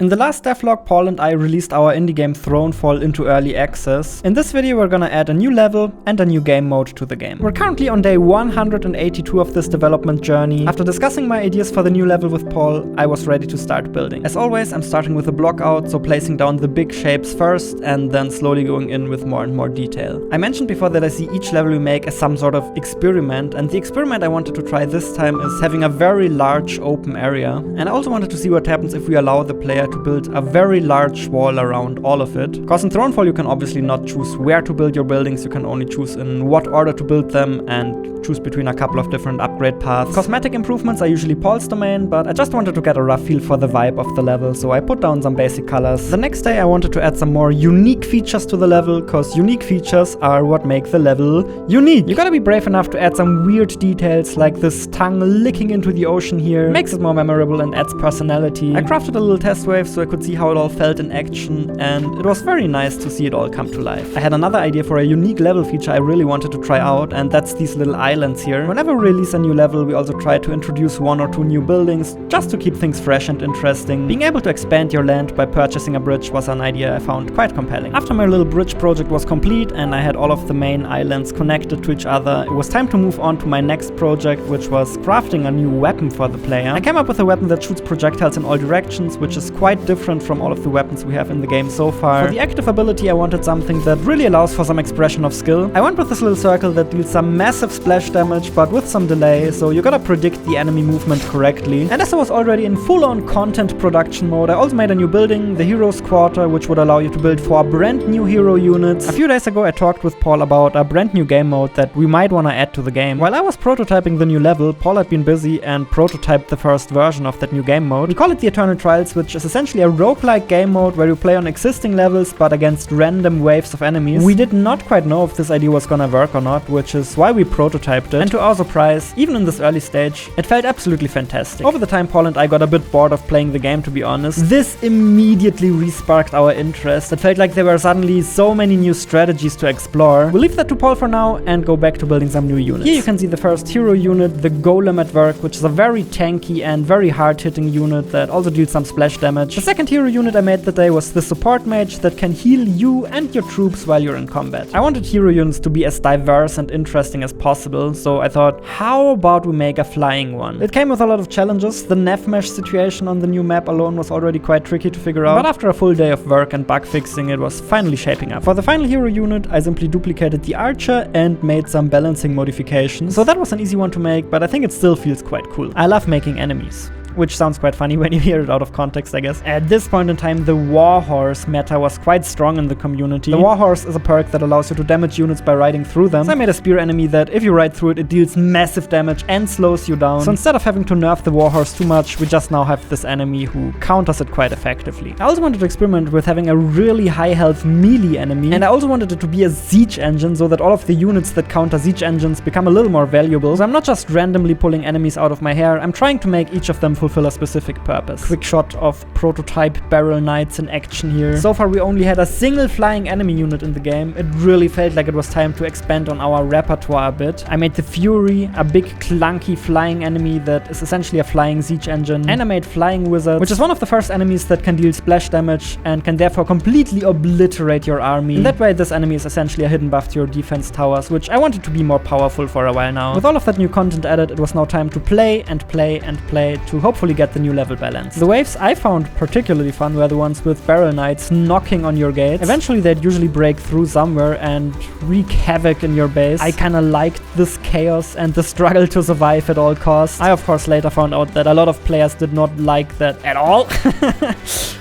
In the last devlog, Paul and I released our indie game Thronefall into early access. In this video we're gonna add a new level and a new game mode to the game. We're currently on day 182 of this development journey. After discussing my ideas for the new level with Paul, I was ready to start building. As always, I'm starting with a block out, so placing down the big shapes first and then slowly going in with more and more detail. I mentioned before that I see each level we make as some sort of experiment, and the experiment I wanted to try this time is having a very large open area. And I also wanted to see what happens if we allow the player to build a very large wall around all of it. Because in Thronefall you can obviously not choose where to build your buildings, you can only choose in what order to build them and choose between a couple of different upgrade paths. Cosmetic improvements are usually Paul's domain, but I just wanted to get a rough feel for the vibe of the level, so I put down some basic colors. The next day I wanted to add some more unique features to the level, because unique features are what make the level unique. You gotta be brave enough to add some weird details, like this tongue licking into the ocean here. Makes it more memorable and adds personality. I crafted a little test wave so I could see how it all felt in action, and it was very nice to see it all come to life. I had another idea for a unique level feature I really wanted to try out, and that's these little islands here. Whenever we release a new level, we also try to introduce one or two new buildings, just to keep things fresh and interesting. Being able to expand your land by purchasing a bridge was an idea I found quite compelling. After my little bridge project was complete and I had all of the main islands connected to each other, it was time to move on to my next project, which was crafting a new weapon for the player. I came up with a weapon that shoots projectiles in all directions, which is quite different from all of the weapons we have in the game so far. For the active ability, I wanted something that really allows for some expression of skill. I went with this little circle that deals some massive splash damage, but with some delay, so you gotta predict the enemy movement correctly. And as I was already in full-on content production mode, I also made a new building, the Heroes Quarter, which would allow you to build 4 brand new hero units. A few days ago I talked with Paul about a brand new game mode that we might wanna add to the game. While I was prototyping the new level, Paul had been busy and prototyped the first version of that new game mode. We call it the Eternal Trials, which is essentially a roguelike game mode where you play on existing levels but against random waves of enemies. We did not quite know if this idea was gonna work or not, which is why we prototyped it. And to our surprise, even in this early stage, it felt absolutely fantastic. Over the time, Paul and I got a bit bored of playing the game, to be honest. This immediately re-sparked our interest. It felt like there were suddenly so many new strategies to explore. We'll leave that to Paul for now and go back to building some new units. Here you can see the first hero unit, the Golem at work, which is a very tanky and very hard-hitting unit that also deals some splash damage. The second hero unit I made that day was the support mage that can heal you and your troops while you're in combat. I wanted hero units to be as diverse and interesting as possible, so I thought, how about we make a flying one? It came with a lot of challenges. The nav mesh situation on the new map alone was already quite tricky to figure out, but after a full day of work and bug fixing, it was finally shaping up. For the final hero unit, I simply duplicated the archer and made some balancing modifications. So that was an easy one to make, but I think it still feels quite cool. I love making enemies. Which sounds quite funny when you hear it out of context, I guess. At this point in time, the Warhorse meta was quite strong in the community. The Warhorse is a perk that allows you to damage units by riding through them. So I made a spear enemy that, if you ride through it, it deals massive damage and slows you down. So instead of having to nerf the Warhorse too much, we just now have this enemy who counters it quite effectively. I also wanted to experiment with having a really high health melee enemy, and I also wanted it to be a siege engine so that all of the units that counter siege engines become a little more valuable. So I'm not just randomly pulling enemies out of my hair, I'm trying to make each of them fulfill a specific purpose. Quick shot of prototype barrel knights in action here. So far we only had a single flying enemy unit in the game. It really felt like it was time to expand on our repertoire a bit. I made the Fury, a big clunky flying enemy that is essentially a flying siege engine. And I made Flying Wizard, which is one of the first enemies that can deal splash damage and can therefore completely obliterate your army. In that way, this enemy is essentially a hidden buff to your defense towers, which I wanted to be more powerful for a while now. With all of that new content added, it was now time to play and play and play to hopefully get the new level balance. The waves I found particularly fun were the ones with barrel knights knocking on your gates. Eventually they'd usually break through somewhere and wreak havoc in your base. I kinda liked this chaos and the struggle to survive at all costs. I of course later found out that a lot of players did not like that at all,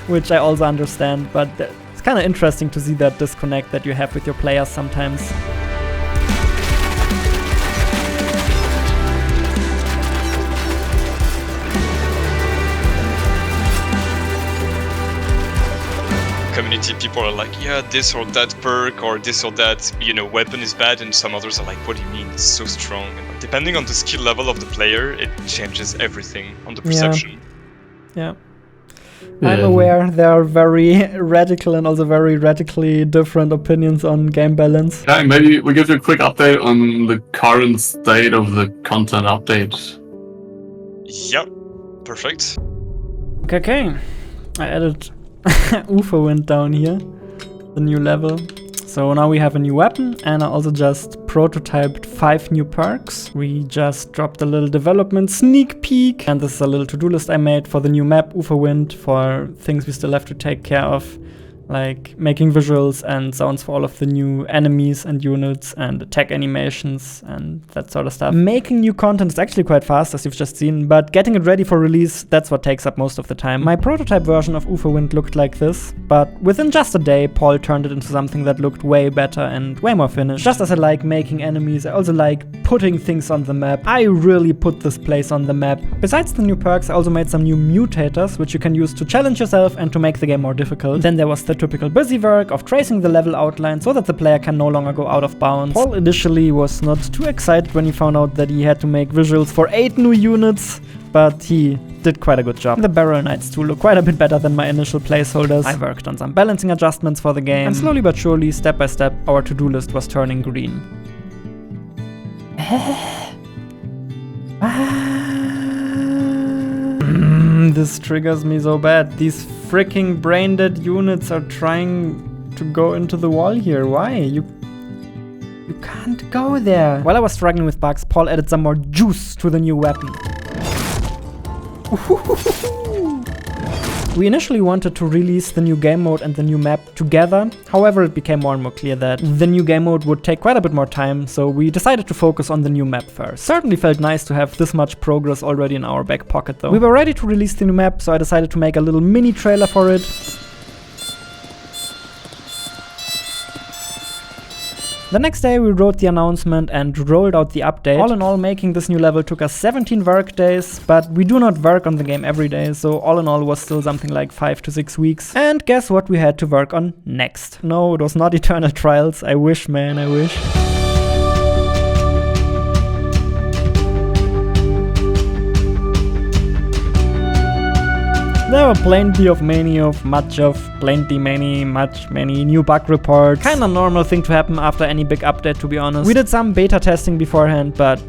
which I also understand, but it's kinda interesting to see that disconnect that you have with your players sometimes. Community people are like, yeah, this or that perk or this or that, weapon is bad, and some others are like, what do you mean, it's so strong? And depending on the skill level of the player, it changes everything on the perception. Yeah. I'm aware there are very radical and also very radically different opinions on game balance. Yeah, maybe we give you a quick update on the current state of the content update. Yep, perfect. Okay. I added Uferwind down here, the new level. So now we have a new weapon, and I also just prototyped 5 new perks. We just dropped a little development sneak peek, and this is a little to-do list I made for the new map, Uferwind, for things we still have to take care of, like making visuals and sounds for all of the new enemies and units and attack animations and that sort of stuff. Making new content is actually quite fast, as you've just seen, but getting it ready for release, that's what takes up most of the time. My prototype version of Uferwind looked like this, but within just a day, Paul turned it into something that looked way better and way more finished. Just as I like making enemies, I also like putting things on the map. I really put this place on the map. Besides the new perks, I also made some new mutators, which you can use to challenge yourself and to make the game more difficult. Then there was the typical busy work of tracing the level outline so that the player can no longer go out of bounds. Paul initially was not too excited when he found out that he had to make visuals for 8 new units, but he did quite a good job. The Barrel Knights too look quite a bit better than my initial placeholders. I worked on some balancing adjustments for the game, and slowly but surely, step by step, our to-do list was turning green. This triggers me so bad. These freaking brain-dead units are trying to go into the wall here. Why? You can't go there. While I was struggling with bugs, Paul added some more juice to the new weapon. We initially wanted to release the new game mode and the new map together. However, it became more and more clear that the new game mode would take quite a bit more time, so we decided to focus on the new map first. Certainly felt nice to have this much progress already in our back pocket though. We were ready to release the new map, so I decided to make a little mini trailer for it. The next day we wrote the announcement and rolled out the update. All in all, making this new level took us 17 work days, but we do not work on the game every day, so all in all was still something like 5 to 6 weeks. And guess what we had to work on next? No, it was not Eternal Trials. I wish, man, I wish. There were plenty of many new bug reports. Kinda normal thing to happen after any big update, to be honest. We did some beta testing beforehand, but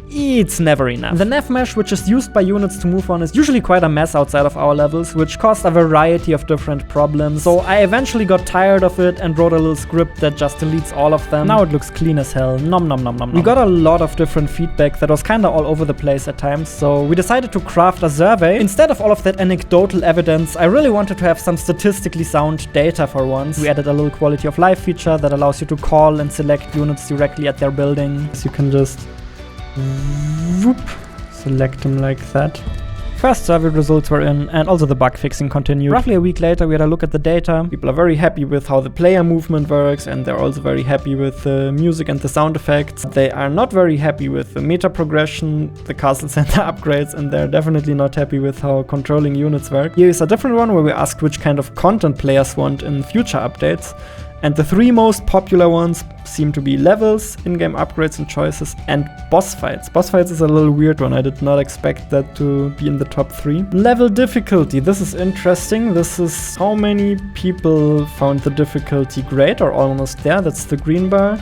it's never enough. The nav mesh, which is used by units to move on, is usually quite a mess outside of our levels, which caused a variety of different problems. So I eventually got tired of it and wrote a little script that just deletes all of them. Now it looks clean as hell. Nom nom nom nom nom. We got a lot of different feedback that was kinda all over the place at times, so we decided to craft a survey. Instead of all of that anecdotal evidence, I really wanted to have some statistically sound data for once. We added a little quality of life feature that allows you to call and select units directly at their building. So you can just whoop, select them like that. First survey results were in, and also the bug fixing continued. Roughly a week later, we had a look at the data. People are very happy with how the player movement works, and they're also very happy with the music and the sound effects. They are not very happy with the meta progression, the castle center upgrades, and they're definitely not happy with how controlling units work. Here is a different one where we ask which kind of content players want in future updates. And the 3 most popular ones seem to be levels, in-game upgrades and choices, and boss fights. Boss fights is a little weird one. I did not expect that to be in the top 3. Level difficulty. This is interesting. This is how many people found the difficulty great or almost there. That's the green bar.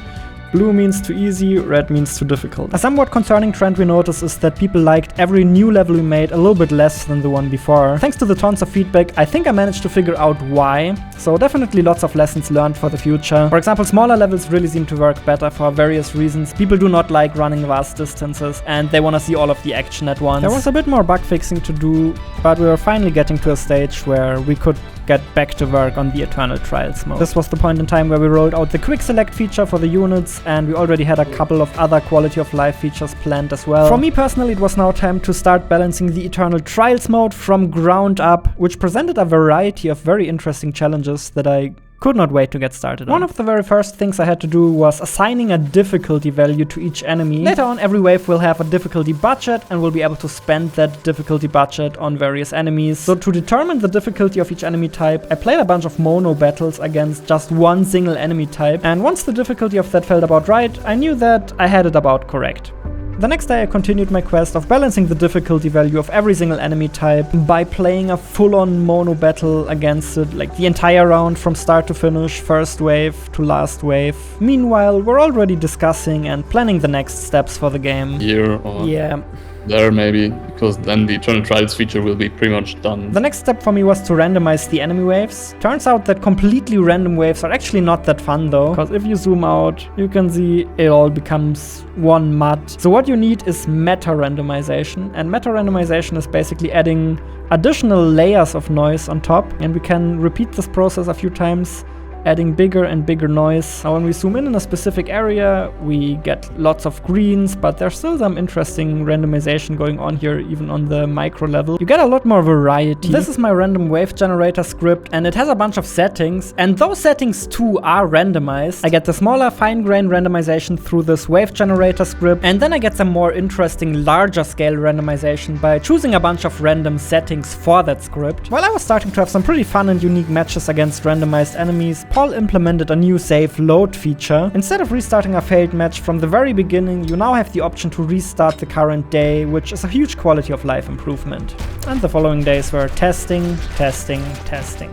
Blue means too easy, red means too difficult. A somewhat concerning trend we noticed is that people liked every new level we made a little bit less than the one before. Thanks to the tons of feedback, I think I managed to figure out why. So definitely lots of lessons learned for the future. For example, smaller levels really seem to work better for various reasons. People do not like running vast distances, and they want to see all of the action at once. There was a bit more bug fixing to do, but we were finally getting to a stage where we could get back to work on the Eternal Trials mode. This was the point in time where we rolled out the quick select feature for the units, and we already had a couple of other quality of life features planned as well. For me personally, it was now time to start balancing the Eternal Trials mode from ground up, which presented a variety of very interesting challenges that I could not wait to get started on. One of the very first things I had to do was assigning a difficulty value to each enemy. Later on, every wave will have a difficulty budget and we'll be able to spend that difficulty budget on various enemies. So to determine the difficulty of each enemy type, I played a bunch of mono battles against just one single enemy type, and once the difficulty of that felt about right, I knew that I had it about correct. The next day I continued my quest of balancing the difficulty value of every single enemy type by playing a full-on mono battle against it, like the entire round from start to finish, first wave to last wave. Meanwhile, we're already discussing and planning the next steps for the game. Year or... Yeah. there maybe, because then the Eternal Trials feature will be pretty much done. The next step for me was to randomize the enemy waves. Turns out that completely random waves are actually not that fun though, because if you zoom out, you can see it all becomes one mud. So what you need is meta randomization, and meta randomization is basically adding additional layers of noise on top, and we can repeat this process a few times, adding bigger and bigger noise. Now when we zoom in a specific area, we get lots of greens, but there's still some interesting randomization going on here, even on the micro level. You get a lot more variety. This is my random wave generator script, and it has a bunch of settings, and those settings too are randomized. I get the smaller fine-grained randomization through this wave generator script, and then I get some more interesting larger scale randomization by choosing a bunch of random settings for that script. While I was starting to have some pretty fun and unique matches against randomized enemies, Paul implemented a new save load feature. Instead of restarting a failed match from the very beginning, you now have the option to restart the current day, which is a huge quality of life improvement. And the following days were testing, testing, testing.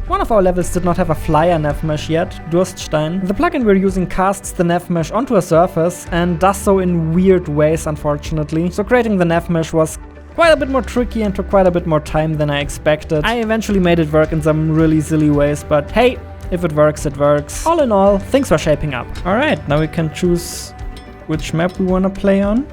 One of our levels did not have a flyer nav mesh yet, Durststein. The plugin we're using casts the nav mesh onto a surface and does so in weird ways, unfortunately. So creating the nav mesh was quite a bit more tricky and took quite a bit more time than I expected. I eventually made it work in some really silly ways, but hey, if it works, it works. All in all, things were shaping up. Alright, now we can choose which map we want to play on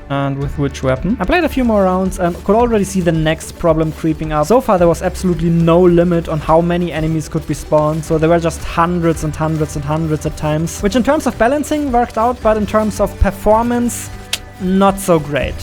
and with which weapon. I played a few more rounds and could already see the next problem creeping up. So far there was absolutely no limit on how many enemies could be spawned, so there were just hundreds and hundreds and hundreds at times, which in terms of balancing worked out, but in terms of performance, not so great.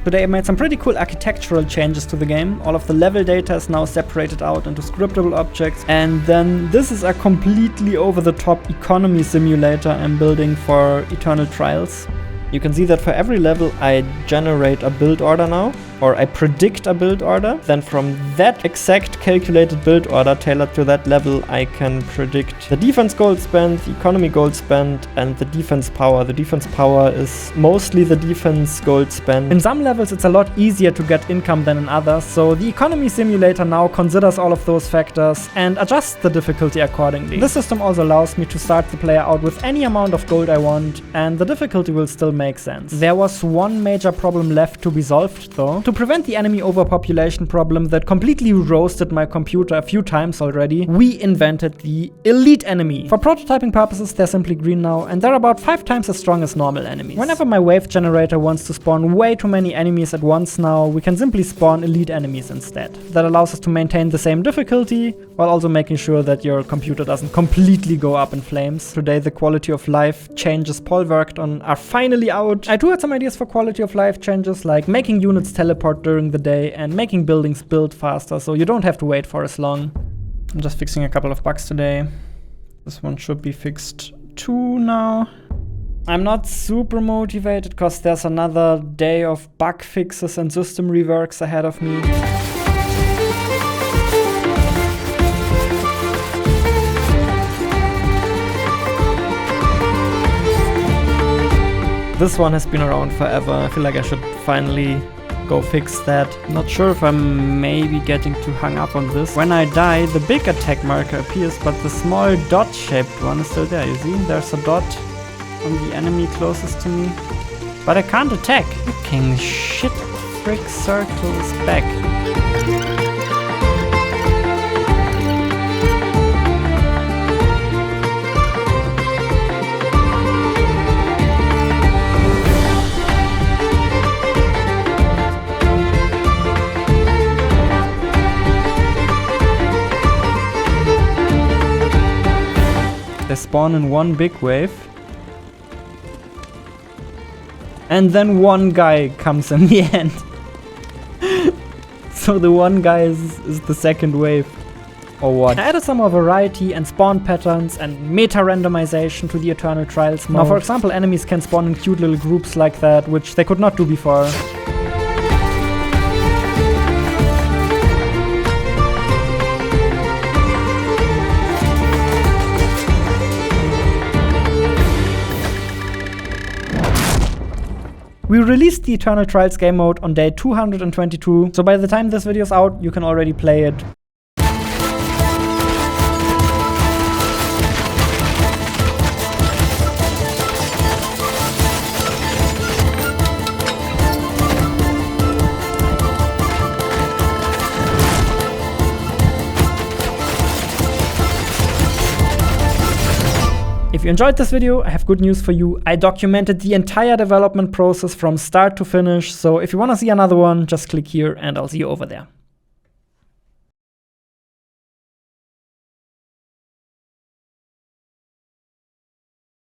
Today I made some pretty cool architectural changes to the game. All of the level data is now separated out into scriptable objects, and then this is a completely over-the-top economy simulator I'm building for Eternal Trials. You can see that for every level I generate a build order now, or I predict a build order. Then from that exact calculated build order tailored to that level, I can predict the defense gold spent, the economy gold spent, and the defense power. The defense power is mostly the defense gold spent. In some levels it's a lot easier to get income than in others, so the economy simulator now considers all of those factors and adjusts the difficulty accordingly. This system also allows me to start the player out with any amount of gold I want, and the difficulty will still make sense. There was one major problem left to be solved though. To prevent the enemy overpopulation problem that completely roasted my computer a few times already, we invented the elite enemy. For prototyping purposes, they're simply green now, and they're about 5 times as strong as normal enemies. Whenever my wave generator wants to spawn way too many enemies at once now, we can simply spawn elite enemies instead. That allows us to maintain the same difficulty, while also making sure that your computer doesn't completely go up in flames. Today the quality of life changes Paul worked on are finally out. I do have some ideas for quality of life changes, like making units teleport during the day and making buildings build faster so you don't have to wait for as long. I'm just fixing a couple of bugs today. This one should be fixed too now. I'm not super motivated because there's another day of bug fixes and system reworks ahead of me. This one has been around forever. I feel like I should finally go fix that. Not sure if I'm maybe getting too hung up on this. When I die, the big attack marker appears, but the small dot-shaped one is still there. You see? There's a dot on the enemy closest to me. But I can't attack. Fucking shit. Frick circle is back. They spawn in one big wave. And then one guy comes in the end. So the one guy is the second wave. Or what? I added some more variety and spawn patterns and meta randomization to the Eternal Trials mode. Now for example, enemies can spawn in cute little groups like that, which they could not do before. We released the Eternal Trials game mode on day 222, so by the time this video is out, you can already play it. If you enjoyed this video, I have good news for you. I documented the entire development process from start to finish, so if you want to see another one, just click here and I'll see you over there.